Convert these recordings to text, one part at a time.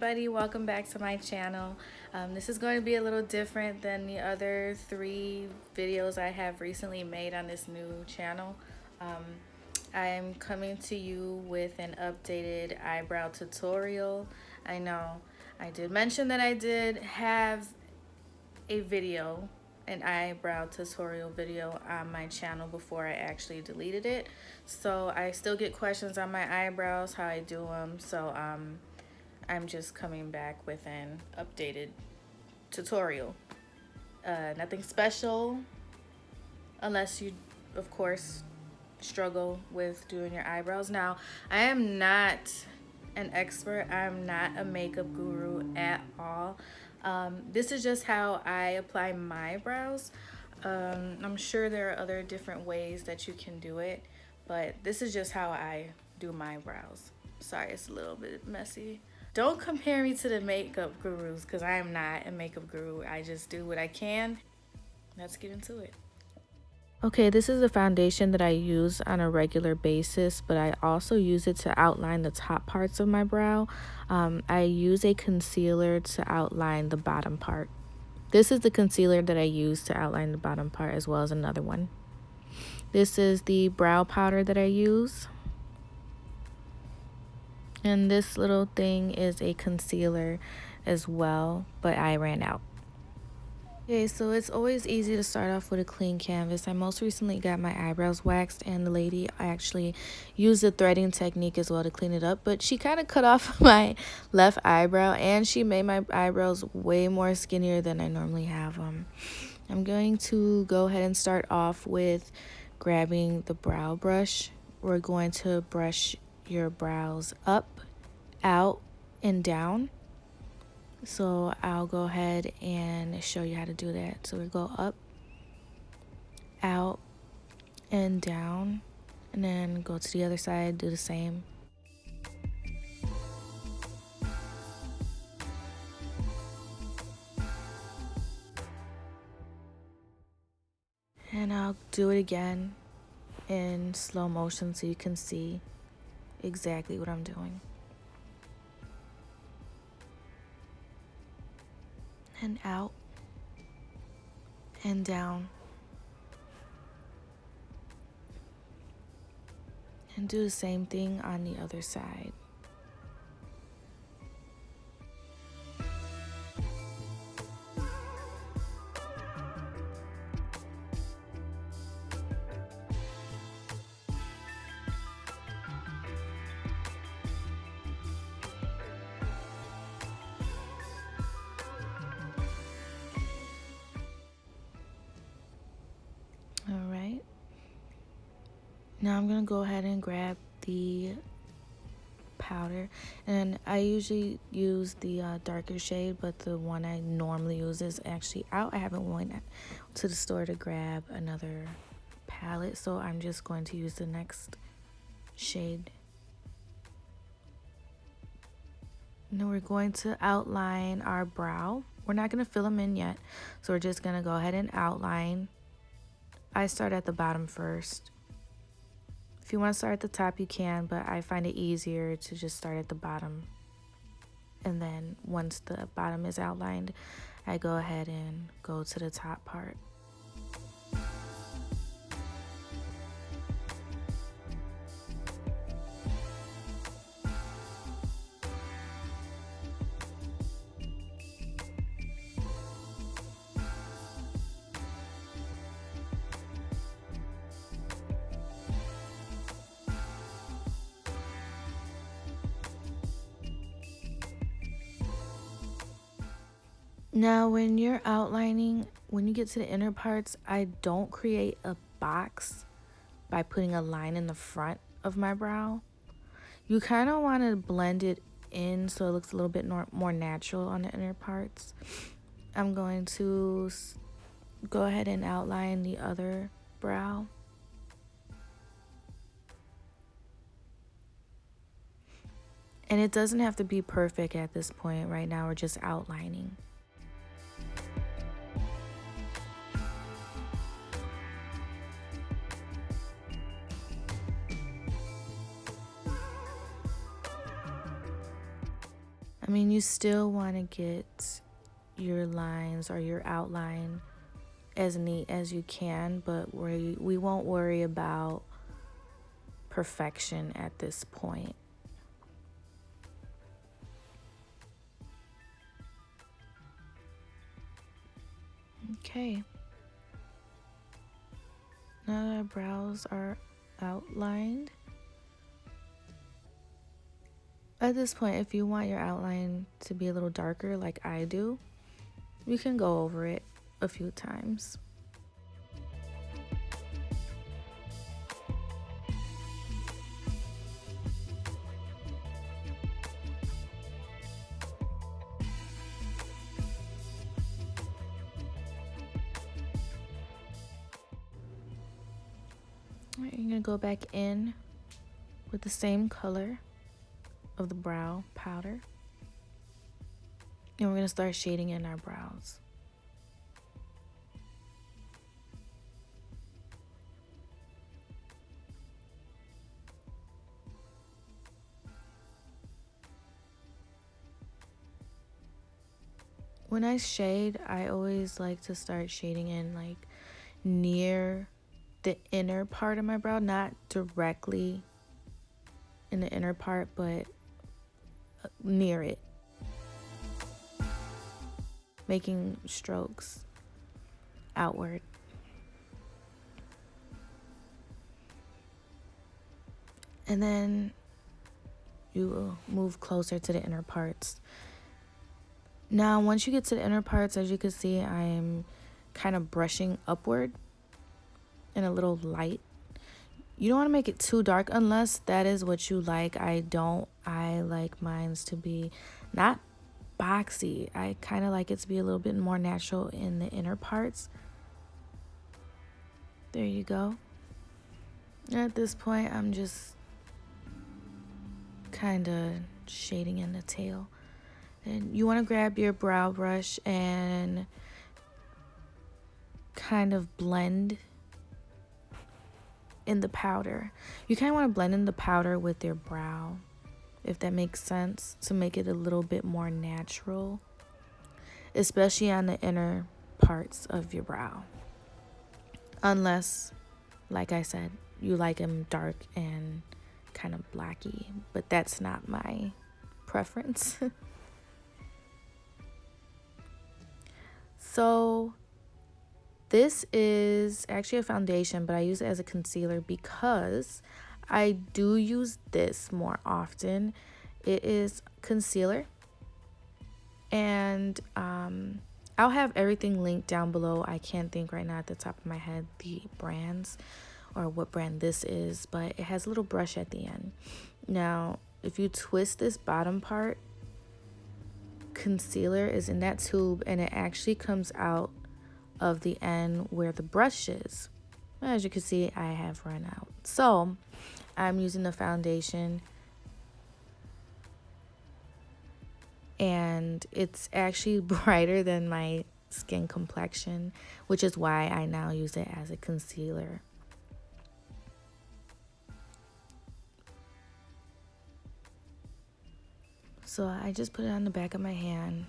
everybody, welcome back to my channel. This is going to be a little different than the other 3 videos I have recently made on this new channel. I'm coming to you with an updated eyebrow tutorial. I know I did mention that I did have a video, an eyebrow tutorial video on my channel before I actually deleted it. So I still get questions on my eyebrows, how I do them. So I'm just coming back with an updated tutorial. Nothing special, unless you, of course, struggle with doing your eyebrows. Now, I am not an expert. I'm not a makeup guru at all. This is just how I apply my brows. I'm sure there are other different ways that you can do it, but this is just how I do my brows. Sorry, it's a little bit messy. Don't compare me to the makeup gurus, because I am not a makeup guru. I just do what I can. Let's get into it. Okay, this is the foundation that I use on a regular basis, but I also use it to outline the top parts of my brow. I use a concealer to outline the bottom part. This is the concealer that I use to outline the bottom part, as well as another one. This is the brow powder that I use. And this little thing is a concealer as well, but I ran out. Okay, so it's always easy to start off with a clean canvas. I most recently got my eyebrows waxed, and the lady actually used the threading technique as well to clean it up, but she kind of cut off my left eyebrow, and she made my eyebrows way more skinnier than I normally have them. I'm going to go ahead and start off with grabbing the brow brush. We're going to brush your brows up, out, and down. So I'll go ahead and show you how to do that. So we go up, out, and down, and then go to the other side, do the same. And I'll do it again in slow motion so you can see exactly what I'm doing. And out and down. And do the same thing on the other side. Alright, now I'm going to go ahead and grab the powder, and I usually use the darker shade, but the one I normally use is actually out. I haven't went to the store to grab another palette, so I'm just going to use the next shade. Now we're going to outline our brow. We're not going to fill them in yet, so we're just going to go ahead and outline. I start at the bottom first. If you want to start at the top, you can, but I find it easier to just start at the bottom. And then once the bottom is outlined, I go ahead and go to the top part. Now, when you're outlining, when you get to the inner parts, I don't create a box by putting a line in the front of my brow. You kind of want to blend it in so it looks a little bit more natural on the inner parts. I'm going to go ahead and outline the other brow. And it doesn't have to be perfect at this point. Right now, we're just outlining. I mean, you still want to get your lines or your outline as neat as you can, but we won't worry about perfection at this point. Okay. Now that our brows are outlined, at this point, if you want your outline to be a little darker like I do, you can go over it a few times. Alright, you're gonna go back in with the same color of the brow powder, and we're gonna start shading in our brows. When I shade, I always like to start shading in like near the inner part of my brow, not directly in the inner part, but near it, making strokes outward. And then you will move closer to the inner parts. Now, once you get to the inner parts, as you can see, I am kind of brushing upward in a little light. You don't want to make it too dark unless that is what you like. I like mine to be not boxy. I kind of like it to be a little bit more natural in the inner parts. There you go. At this point, I'm just kind of shading in the tail. And you want to grab your brow brush and kind of blend in the powder. You kind of want to blend in the powder with your brow, if that makes sense, to make it a little bit more natural, especially on the inner parts of your brow. Unless, like I said, you like them dark and kind of blacky, but that's not my preference. So this is actually a foundation, but I use it as a concealer because I do use this more often. It is concealer, and I'll have everything linked down below. I can't think right now at the top of my head the brands or what brand this is, but it has a little brush at the end. Now, if you twist this bottom part, concealer is in that tube, and it actually comes out of the end where the brush is. As you can see, I have run out. So I'm using the foundation, and it's actually brighter than my skin complexion, which is why I now use it as a concealer. So I just put it on the back of my hand,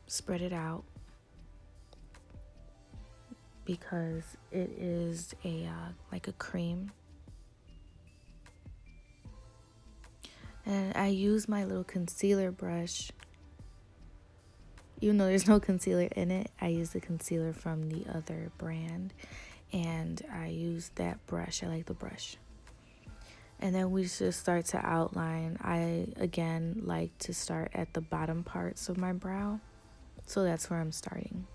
spread it out, because it is like a cream. And I use my little concealer brush. Even though there's no concealer in it, I use the concealer from the other brand, and I use that brush. I like the brush. And then we just start to outline. I, again, like to start at the bottom parts of my brow. So that's where I'm starting.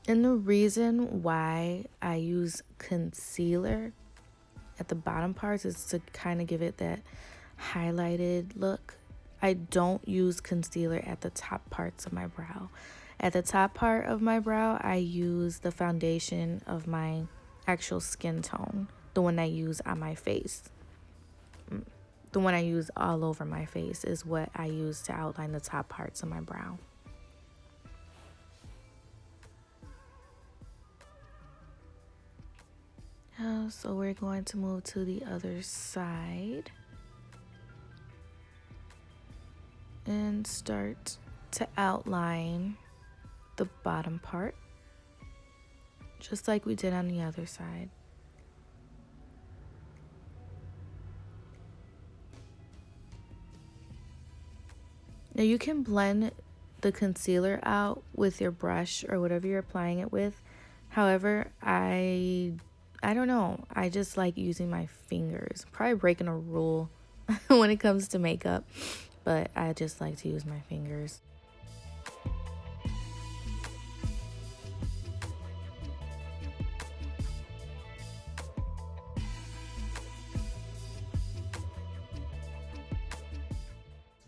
And the reason why I use concealer at the bottom parts is to kind of give it that highlighted look. I don't use concealer at the top parts of my brow. At the top part of my brow, I use the foundation of my actual skin tone, the one I use on my face. The one I use all over my face is what I use to outline the top parts of my brow. So we're going to move to the other side. and start to outline the bottom part, just like we did on the other side. Now you can blend the concealer out with your brush or whatever you're applying it with. However, I don't know. I just like using my fingers. Probably breaking a rule when it comes to makeup, but I just like to use my fingers.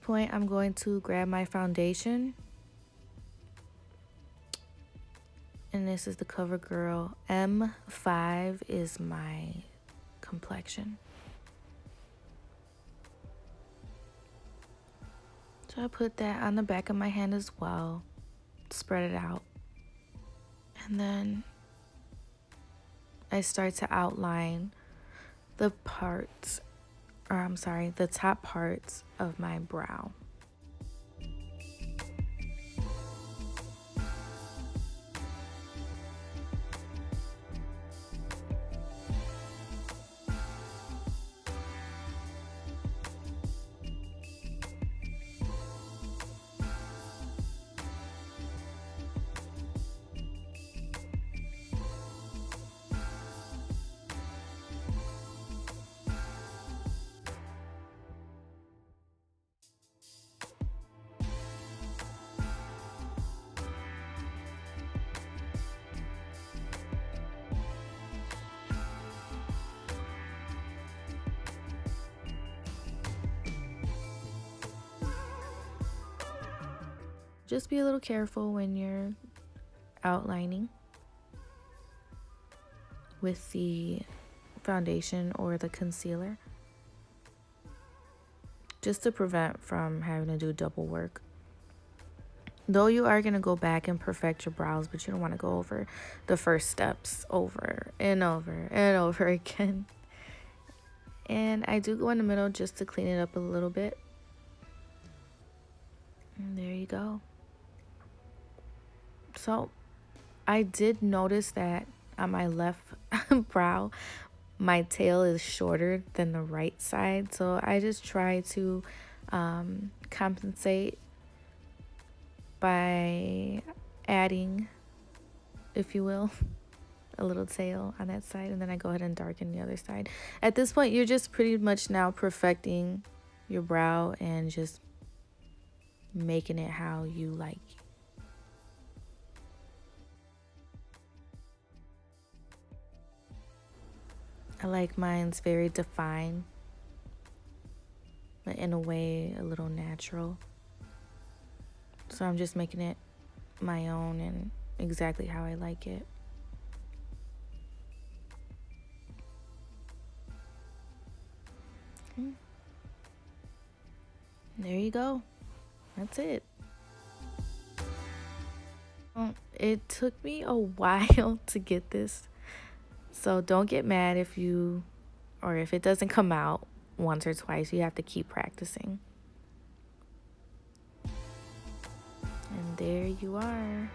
Point, I'm going to grab my foundation, and this is the CoverGirl M5 is my complexion. So I put that on the back of my hand as well, spread it out, and then I start to outline the parts, or I'm sorry, the top parts of my brow. Just be a little careful when you're outlining with the foundation or the concealer, just to prevent from having to do double work. Though you are going to go back and perfect your brows, but you don't want to go over the first steps over and over and over again. And I do go in the middle just to clean it up a little bit. And there you go. So I did notice that on my left brow, my tail is shorter than the right side. So I just try to compensate by adding, if you will, a little tail on that side, and then I go ahead and darken the other side. At this point, you're just pretty much now perfecting your brow and just making it how you like. I like mine's very defined, but in a way a little natural. So I'm just making it my own and exactly how I like it. Okay. There you go. That's it. It took me a while to get this. So don't get mad if it doesn't come out once or twice. You have to keep practicing. And there you are.